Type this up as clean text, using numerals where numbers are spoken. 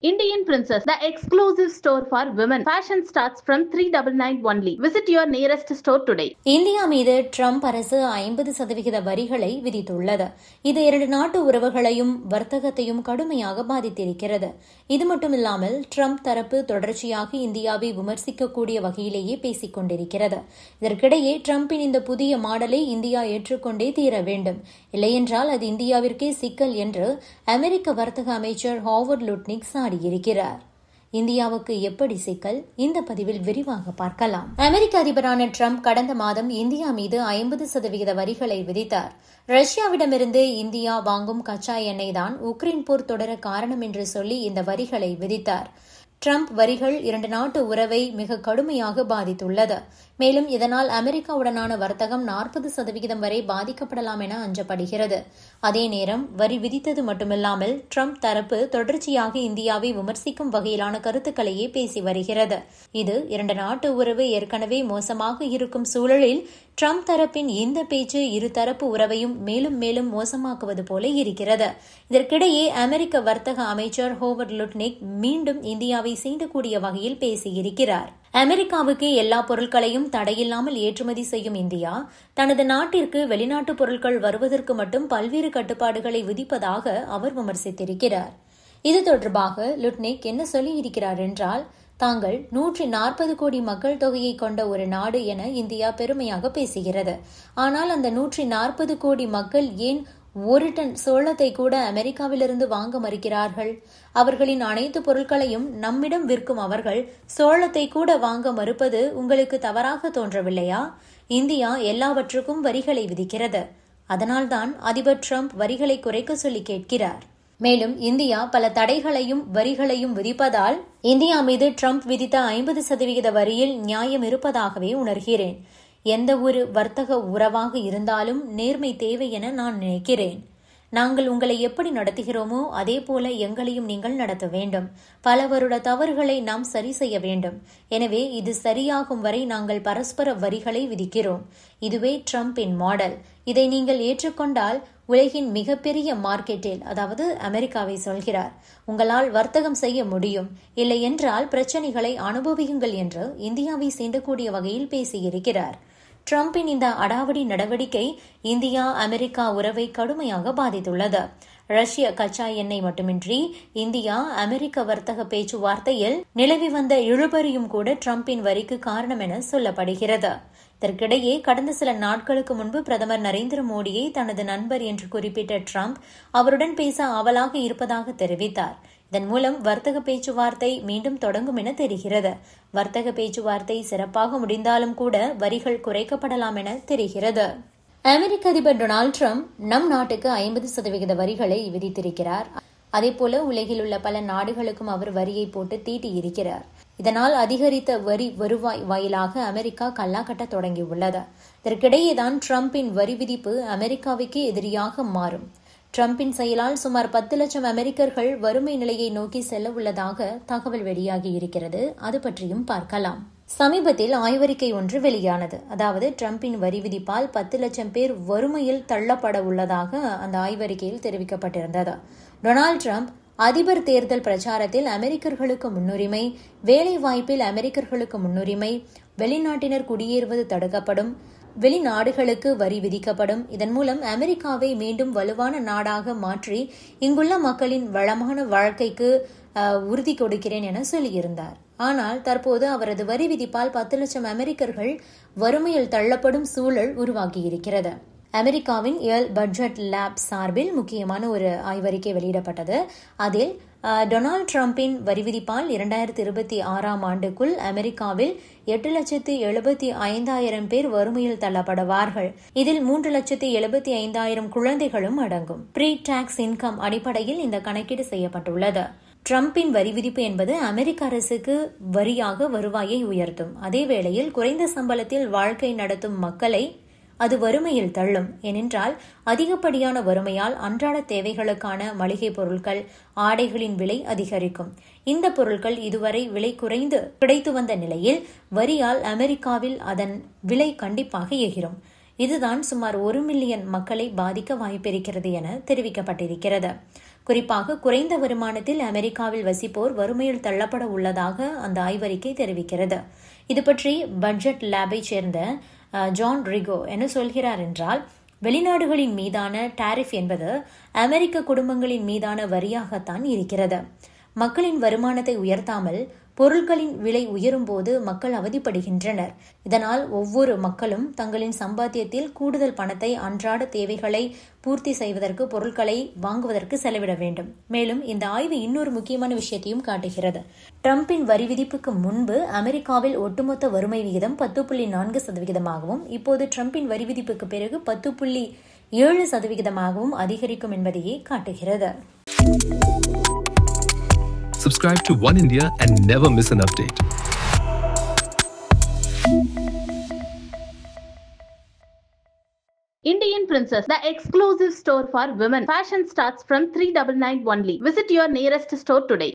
Indian Princess, the exclusive store for women. Fashion starts from 399 only. Visit your nearest store today. India மீது Trump அரசு 50% வரிகளை விதித்துள்ளது. இது இரண்டு நாட்டு உறவுகளையும் வர்த்தகத்தையும் கடுமையாக பாதித்திருக்கிறது. இது மட்டுமில்லாமல் ட்ரம்ப் தரப்பு தொடர்ச்சியாக இந்தியாவை விமர்சிக்கக்கூடிய வகையிலேயே பேசிக் கொண்டிருக்கிறது. இதற்கிடையே ட்ரம்பின் இந்த புதிய மாடலை இந்தியா ஏற்றுக்கொண்டே தீர வேண்டும், இல்லையென்றால் அது இந்தியாவிற்கே சிக்கல் என்று அமெரிக்க வர்த்தக அமைச்சர் ஹாவர்ட் லுட்னிக் சாடியிருக்கிறார். இந்தியாவுக்கு எப்படி சிக்கல்? இந்த பதிவில் விரிவாக பார்க்கலாம். அமெரிக்க அதிபரான ட்ரம்ப் கடந்த மாதம் இந்தியா மீது 50% வரிகளை விதித்தார். ரஷ்யாவிடமிருந்து இந்தியா வாங்கும் கச்சா எண்ணெய் தான் உக்ரைன் போர் தொடர காரணம் என்று சொல்லி இந்த வரிகளை விதித்தார். ட்ரம்ப் வரிகள் இரண்டு நாட்டு உறவை மிக கடுமையாக பாதித்துள்ளது. மேலும் இதனால் அமெரிக்காவுடனான வர்த்தகம் 40% வரை பாதிக்கப்படலாம் என அஞ்சப்படுகிறது. அதே நேரம் வரி விதித்தது மட்டுமில்லாமல் ட்ரம்ப் தரப்பு தொடர்ச்சியாக இந்தியாவை விமர்சிக்கும் வகையிலான கருத்துக்களையே பேசி வருகிறது. இது இரண்டு நாட்டு உறவு ஏற்கனவே மோசமாக இருக்கும் சூழலில் ட்ரம்ப் தரப்பின் இந்த பேச்சு இருதரப்பு உறவையும் மேலும் மேலும் மோசமாக்குவது போல இருக்கிறது. இதற்கிடையே அமெரிக்க வர்த்தக அமைச்சர் ஹோவர்ட் லுட்னிக் மீண்டும் இந்தியாவை சீண்டக்கூடிய வகையில் பேசியிருக்கிறார். அமெரிக்காவுக்கு எல்லா பொருட்களையும் தடையில்லாமல் ஏற்றுமதி செய்யும் இந்தியா தனது நாட்டிற்கு வெளிநாட்டு பொருட்கள் வருவதற்கு மட்டும் பல்வேறு கட்டுப்பாடுகளை விதிப்பதாக அவர் விமர்சித்திருக்கிறார். இது தொடர்பாக லுட்னிக் என்ன சொல்லியிருக்கிறார் என்றால், தாங்கள் 140 கோடி மக்கள் தொகையை கொண்ட ஒரு நாடு என இந்தியா பெருமையாக பேசுகிறது. ஆனால் அந்த 140 கோடி மக்கள் ஏன் ஒரு டன் சோளத்தை கூட அமெரிக்காவிலிருந்து வாங்க மறுக்கிறார்கள்? அவர்களின் அனைத்து பொருட்களையும் நம்மிடம் விற்கும் அவர்கள் சோளத்தை கூட வாங்க மறுப்பது உங்களுக்கு தவறாக தோன்றவில்லையா? இந்தியா எல்லாவற்றுக்கும் வரிகளை விதிக்கிறது. அதனால்தான் அதிபர் ட்ரம்ப் வரிகளை குறைக்க சொல்லி கேட்கிறார். மேலும் இந்தியா பல தடைகளையும் வரிகளையும் விதிப்பதால் இந்தியா மீது ட்ரம்ப் விதித்த 50% வரியில் நியாயம் இருப்பதாகவே உணர்கிறேன். எந்த ஒரு வர்த்தக உறவாக இருந்தாலும் நேர்மை தேவை என நான் நினைக்கிறேன். நாங்கள் உங்களை எப்படி நடத்துகிறோமோ அதே போல எங்களையும் நீங்கள் நடத்த வேண்டும். பல வருட தவறுகளை நாம் சரி செய்ய வேண்டும். எனவே இது சரியாகும் வரை நாங்கள் பரஸ்பர வரிகளை விதிக்கிறோம். இதுவே ட்ரம்பின் மாடல். இதை நீங்கள் ஏற்றுக்கொண்டால் உலகின் மிகப்பெரிய மார்க்கெட்டில், அதாவது அமெரிக்காவை சொல்கிறார், உங்களால் வர்த்தகம் செய்ய முடியும். இல்லை என்றால் பிரச்சனைகளை அனுபவியுங்கள் என்று இந்தியாவை சீண்டக்கூடிய வகையில் பேசியிருக்கிறார். ட்ரம்பின் இந்த அடாவடி நடவடிக்கை இந்தியா அமெரிக்கா உறவை கடுமையாக பாதித்துள்ளது. ரஷ்ய கச்சா எண்ணெய் மட்டுமின்றி இந்தியா அமெரிக்க வர்த்தக பேச்சுவார்த்தையில் நிலவி வந்த இழுபறியும் கூட ட்ரம்பின் வரிக்கு காரணம் என சொல்லப்படுகிறது. இதற்கிடையே கடந்த சில நாட்களுக்கு முன்பு பிரதமர் நரேந்திர மோடியை தனது நண்பர் என்று குறிப்பிட்ட ட்ரம்ப் அவருடன் பேச ஆவலாக இருப்பதாக தெரிவித்தார். இதன் மூலம் வர்த்தக பேச்சுவார்த்தை மீண்டும் தொடங்கும் என தெரிகிறது. வர்த்தக பேச்சுவார்த்தை சிறப்பாக முடிந்தாலும் கூட வரிகள் குறைக்கப்படலாம் என தெரிகிறது. அமெரிக்க அதிபர் டொனால்டு ட்ரம்ப் நம் நாட்டுக்கு 50% வரிகளை விதித்திருக்கிறார். அதேபோல உலகில் உள்ள பல நாடுகளுக்கும் அவர் வரியை போட்டு தீட்டியிருக்கிறார். இதனால் அதிகரித்த வரி வருவாய் வாயிலாக அமெரிக்கா கல்லாக்கட்ட தொடங்கியுள்ளது. இதற்கிடையேதான் ட்ரம்பின் வரி விதிப்பு அமெரிக்காவுக்கு எதிரியாக மாறும். ட்ரம்பின் செயலால் சுமார் 10 லட்சம் அமெரிக்கர்கள் வறுமை நிலையை நோக்கி செல்ல உள்ளதாக தகவல் வெளியாகி இருக்கிறது. அது பற்றியும் பார்க்கலாம். சமீபத்தில் ஆய்வறிக்கை ஒன்று வெளியானது. அதாவது ட்ரம்பின் வரி விதிப்பால் 10 லட்சம் பேர் வறுமையில் தள்ளப்பட உள்ளதாக அந்த ஆய்வறிக்கையில் தெரிவிக்கப்பட்டிருந்தது. டொனால்டு ட்ரம்ப் அதிபர் தேர்தல் பிரச்சாரத்தில் அமெரிக்கர்களுக்கு முன்னுரிமை, வேலை வாய்ப்பில் அமெரிக்கர்களுக்கு முன்னுரிமை, வெளிநாட்டினர் குடியேறுவது தடுக்கப்படும், வெளிநாடுகளுக்கு வரி விதிக்கப்படும், இதன் மூலம் அமெரிக்காவை மீண்டும் வலுவான நாடாக மாற்றி இங்குள்ள மக்களின் வளமான வாழ்க்கைக்கு உறுதி கொடுக்கிறேன் என சொல்லியிருந்தார். ஆனால் தற்போது அவரது வரி விதிப்பால் 10 லட்சம் அமெரிக்கர்கள் வறுமையில் தள்ளப்படும் சூழல் உருவாகியிருக்கிறது. அமெரிக்காவின் ஏர்ல் பட்ஜெட் லேப் சார்பில் முக்கியமான ஒரு ஆய்வறிக்கை வெளியிடப்பட்டது. அதில் டொனால்டு ட்ரம்பின் வரி விதிப்பால் 2026ஆம் ஆண்டுக்குள் அமெரிக்காவில் 8,75,000 பேர் வறுமையில் தள்ளப்படுவார்கள். இதில் 3,75,000 குழந்தைகளும் அடங்கும். ப்ரீ டாக்ஸ் இன்கம் அடிப்படையில் இந்த கணக்கீடு செய்யப்பட்டுள்ளது. ட்ரம்பின் வரி விதிப்பு என்பது அமெரிக்க அரசுக்கு வரியாக வருவாயை உயர்த்தும். அதே வேளையில் குறைந்த சம்பளத்தில் வாழ்க்கை நடத்தும் மக்களை அது வறுமையில் தள்ளும். ஏனென்றால் அதிகப்படியான வறுமையால் அன்றாட தேவைகளுக்கான மளிகை பொருட்கள், ஆடைகளின் விலை அதிகரிக்கும். இந்த பொருட்கள் இதுவரை விலை குறைந்து கிடைத்து வந்த நிலையில் வரியால் அமெரிக்காவில் அதன் விலை கண்டிப்பாக எகிரும். இதுதான் சுமார் 1 மில்லியன் மக்களை பாதிக்க வாய்ப்பிருக்கிறது என தெரிவிக்கப்பட்டிருக்கிறது. குறிப்பாக குறைந்த வருமானத்தில் அமெரிக்காவில் வசிப்போர் வறுமையில் தள்ளப்பட உள்ளதாக அந்த ஆய்வறிக்கை தெரிவிக்கிறது. இது பற்றி பட்ஜெட் லேபை சேர்ந்த ஜான் ரிகோ என்ன சொல்கிறார் என்றால், வெளிநாடுகளின் மீதான டாரிஃப் என்பது அமெரிக்க குடும்பங்களின் மீதான வரியாகத்தான் இருக்கிறது. மக்களின் வருமானத்தை உயர்த்தாமல் பொருட்களின் விலை உயரும் போது மக்கள் அவதிப்படுகின்றனர். இதனால் ஒவ்வொரு மக்களும் தங்களின் சம்பாத்தியத்தில் கூடுதல் பணத்தை அன்றாட தேவைகளை பூர்த்தி செய்வதற்கு, பொருட்களை வாங்குவதற்கு செலவிட வேண்டும். மேலும் இந்த ஆய்வு இன்னொரு முக்கியமான விஷயத்தையும் காட்டுகிறது. டிரம்பின் வரி விதிப்புக்கு முன்பு அமெரிக்காவில் ஒட்டுமொத்த வறுமை விகிதம் 10.4%, இப்போது டிரம்பின் வரி விதிப்புக்கு பிறகு 10.7% அதிகரிக்கும் என்பதையே காட்டுகிறது. Subscribe to One India and never miss an update. Indian Princess, the exclusive store for women. Fashion starts from $399 only. Visit your nearest store today.